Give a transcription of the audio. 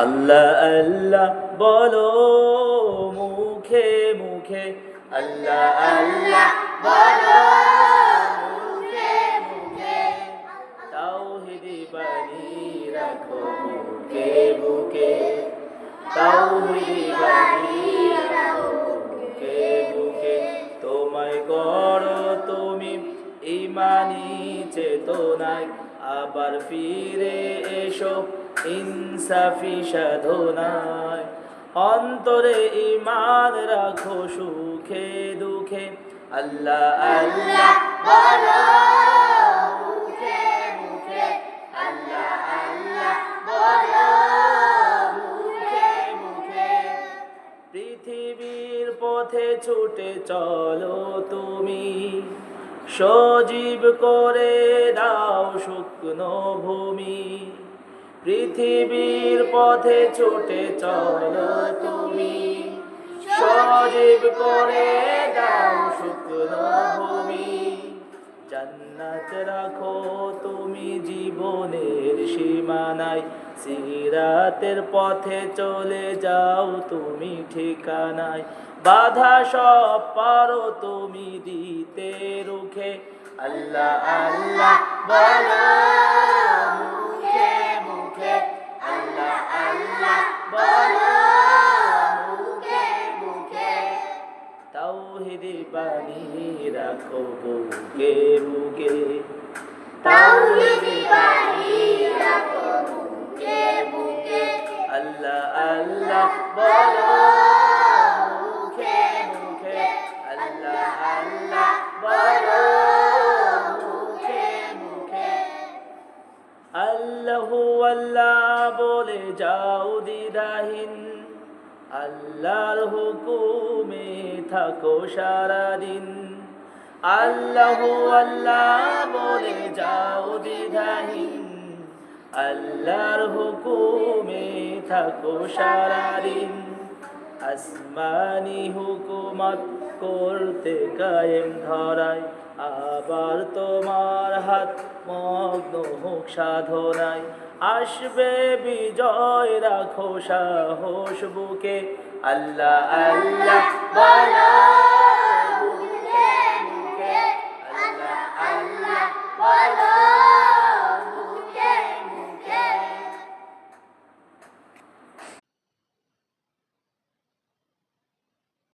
আল্লাহ আল্লাহ বলো মুখে মুখে, আল্লাহ আল্লাহ বলো মুখে মুখে, তাওহীদি বাণী রাখো বুকে বুকে, তাওহীদি বাণী রাখো বুকে বুকে। তোমায় গড়ো তুমি ঈমানি চেতনায়, আবার ফিরে এসো ইনসাফি সাধনায়। অন্তরে ঈমান রাখো সুখে দুঃখে, আল্লাহ আল্লাহ বলো মুখে মুখে, আল্লাহ আল্লাহ বলো মুখে মুখে। পৃথিবীর পথে ছুটে চলো তুমি, সজীব করে দাও শুকনো ভূমি। পৃথিবীর পথে ছুটে চলো তুমি, সজীব করে দাও শুকনো ভূমি। জান্নাত রাখো তুমি জীবনের সীমানায়, সিরাতের পথে চলে যাও তুমি ঠিকানায়। বাধা সব পারো তুমি দিতে রুখে, আল্লাহ আল্লাহ বলো মুখে মুখে, আল্লাহ আল্লাহ বলো মুখে মুখে। তাওহীদি বাণী রাখো বুকে বুকে, তাওহীদি বাণী রাখো বুকে বুকে, আল্লাহ আল্লাহ বলো মুখে মুখে, আল্লাহ আল্লাহ বলো মুখে মুখে। আল্লাহু আল্লাহ বলে যাও দ্বিধাহীন, আল্লাহর হুকুমে থাকো সারাদিন। আল্লাহু আল্লাহ বলে যাও দ্বিধাহীন, আল্লাহর হুকুমে থাকো সারাদিন। আসমানি হুকুমত করতে কায়েম ধরায়, আবার তোমার হাত মগ্ন হোক সাধনায়। আসবে বিজয় রাখো সাহস বুকে, আল্লাহ আল্লাহ বলো